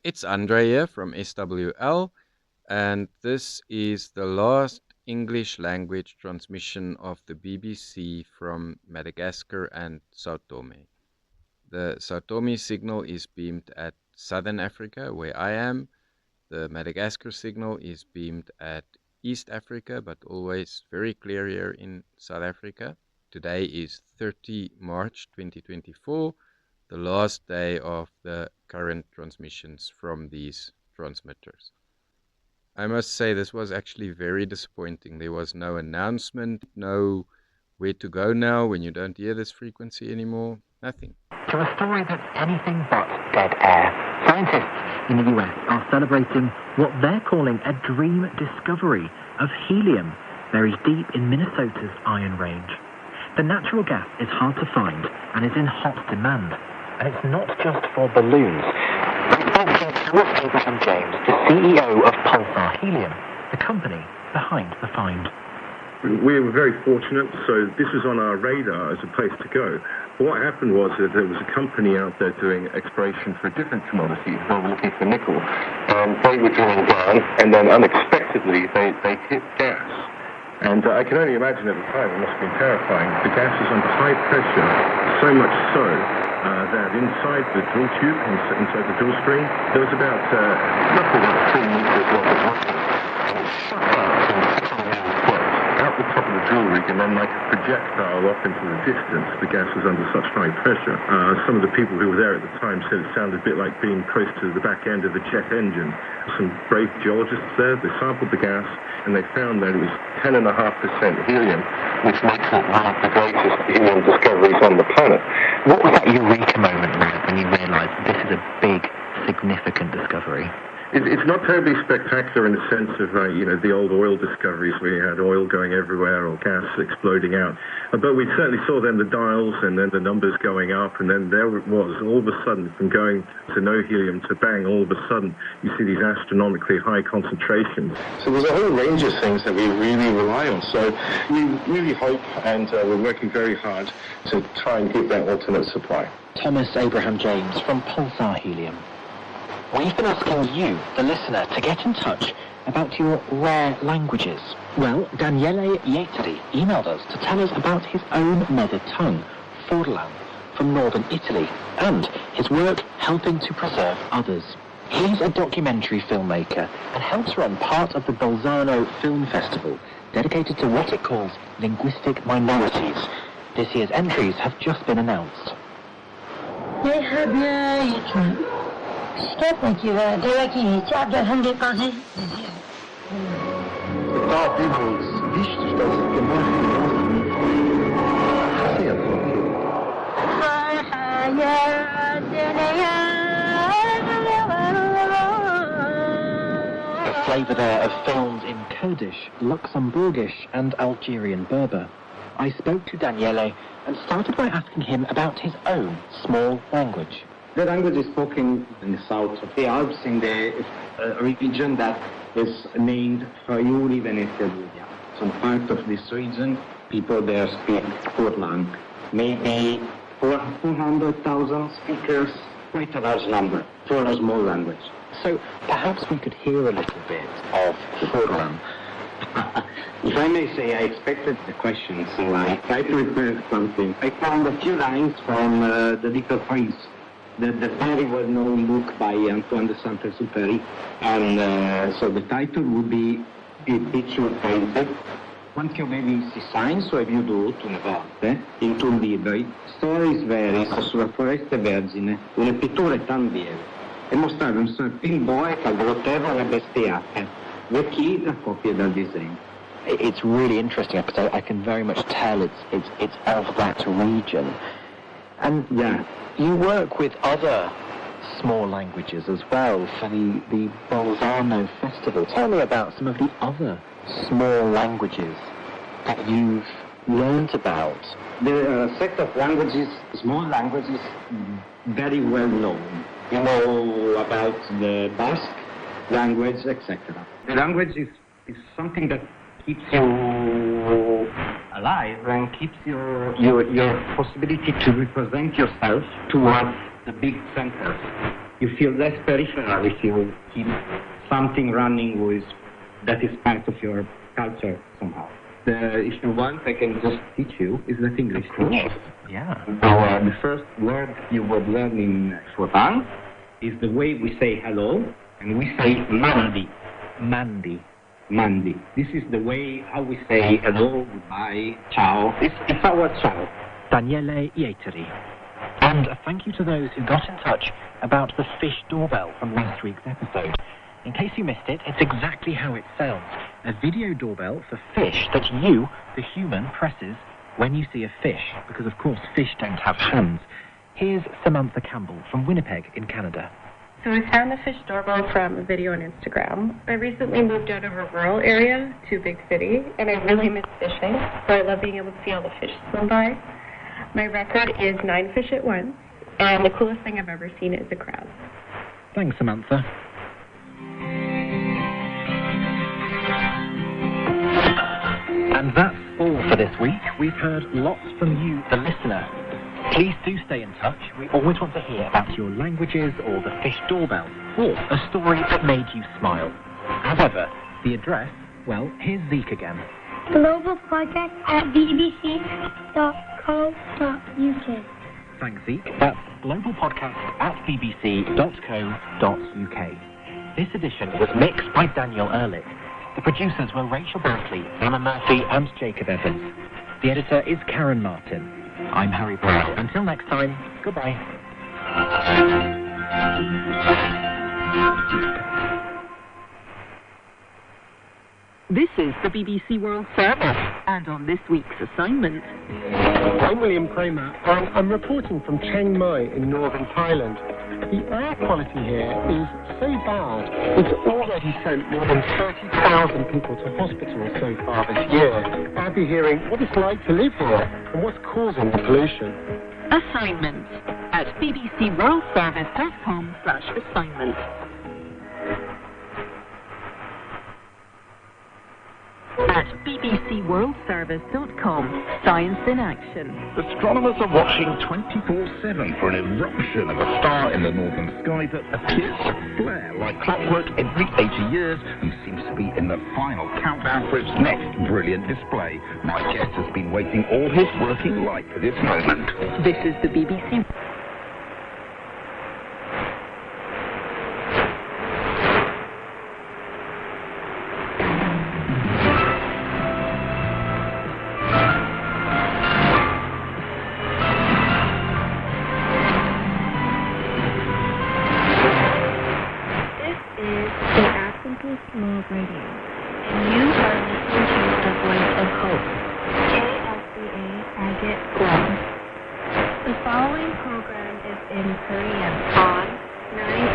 It's Andre here from SWL, and this is the last English language transmission of the BBC from Madagascar and São Tomé. The São Tomé signal is beamed at Southern Africa, where I am. The Madagascar signal is beamed at East Africa, but always very clear here in South Africa. Today is 30 March 2024. The last day of the current transmissions from these transmitters. I must say this was actually very disappointing. There was no announcement, no where to go now when you don't hear this frequency anymore, nothing. To a story that's anything but dead air. Scientists in the US are celebrating what they're calling a dream discovery of helium buried deep in Minnesota's Iron Range. The natural gas is hard to find and is in hot demand. And it's not just for balloons. Thomas Abraham James, the CEO of Pulsar Helium, the company behind the find. We were very fortunate, so this was on our radar as a place to go. But what happened was that there was a company out there doing exploration for a different commodity. They were looking for nickel. They were drilling down, and then unexpectedly they hit gas. And I can only imagine at the time, it must have been terrifying. The gas was under high pressure, so much so that inside the drill tube, inside the drill string, there was about roughly about 3 meters long of water. And it shot out the top of the drill rig, and then like a projectile off into the distance. The gas was under such high pressure. Some of the people who were there at the time said it sounded a bit like being close to the back end of a jet engine. Some brave geologists there, they sampled the gas, and they found that it was 10.5% helium, which makes it one of the greatest helium discoveries on the planet. What was that eureka moment when you realised this is a big, significant discovery? It's not terribly spectacular in the sense of, the old oil discoveries where you had oil going everywhere or gas exploding out. But we certainly saw then the dials and then the numbers going up, and then there it was, all of a sudden, from going to no helium to bang, all of a sudden, you see these astronomically high concentrations. So there's a whole range of things that we really rely on. So we really hope, and we're working very hard to try and give that alternate supply. Thomas Abraham James from Pulsar Helium. We've been asking you, the listener, to get in touch about your rare languages. Well, Daniele Ieteri emailed us to tell us about his own mother tongue, Furlan, from northern Italy, and his work helping to preserve others. He's a documentary filmmaker and helps run part of the Bolzano Film Festival, dedicated to what it calls linguistic minorities. This year's entries have just been announced. A flavour there of films in Kurdish, Luxembourgish and Algerian Berber. I spoke to Daniele and started by asking him about his own small language. The language is spoken in the south of the Alps, in the region that is named Friuli Venezia Giulia. Some part of this region, people there speak Furlan. Maybe 400,000 speakers, quite a large number for a small language. So perhaps we could hear a little bit of Furlan. If I may say, I expected the question, so I tried to refer something. I found a few lines from The Little Prince, the very well-known book by Antoine de Saint-Exupéry, and so the title would be Il piccolo paese. Quanti obevi si sa in suoi aiuto una volta, in tuoi libri, stories veri sulla foresta vergine, una pittura tan lieve, e mostrava un serpente boe che aggrottevole bestiate, vecchi da copie dal disegno. It's really interesting because I can very much tell it's of that region. And yeah, you work with other small languages as well for the Bolzano Festival. Tell me about some of the other small languages that you've learned about. There are a set of languages, small languages, very well known. You know about the Basque language, etc. The language is something that keeps you alive and keeps your possibility to represent yourself towards the big centers. you feel less peripheral if you keep something running that is part of your culture somehow. If you want, I can just teach you. Is that English? Of course. Yeah. So the first word you would learn in Chopin is the way we say hello, and we say mandi. Mandi. This is the way how we say hello, goodbye, ciao. It's our ciao. Daniele Ieteri. And a thank you to those who got in touch about the fish doorbell from last week's episode. In case you missed it, it's exactly how it sounds. A video doorbell for fish that you, the human, presses when you see a fish, because of course fish don't have hands. Here's Samantha Campbell from Winnipeg in Canada. So I found the fish doorbell from a video on Instagram. I recently moved out of a rural area to a big city, and I really miss fishing, so I love being able to see all the fish swim by. My record is 9 fish at once, and the coolest thing I've ever seen is a crab. Thanks, Samantha. And that's all for this week. We've heard lots from you, the listener. Please do stay in touch. We always want to hear about your languages or the fish doorbell, or a story that made you smile. However, the address, well, here's Zeke again. Global Project at bbc.co.uk. Thanks, Zeke. That's globalpodcast at bbc.co.uk. This edition was mixed by Daniel Ehrlich. The producers were Rachel Berkeley, Emma Murphy and Jacob Evans. The editor is Karen Martin. I'm Harry Brown. Until next time, goodbye. This is the BBC World Service, and on this week's assignment... I'm William Kramer, and I'm reporting from Chiang Mai in northern Thailand. The air quality here is so bad, it's already sent more than 30,000 people to hospital so far this year. I'll be hearing what it's like to live here and what's causing the pollution. Assignment at bbcworldservice.com/assignment. At bbcworldservice.com, Science in Action. Astronomers are watching 24/7 for an eruption of a star in the northern sky that appears to flare like clockwork every 80 years and seems to be in the final countdown for its next brilliant display. My guest has been waiting all his working life for this moment. This is the BBC. Love Radio, and you are listening to the Voice of Hope, KLCA Agate Guam. The following program is in Korean on 9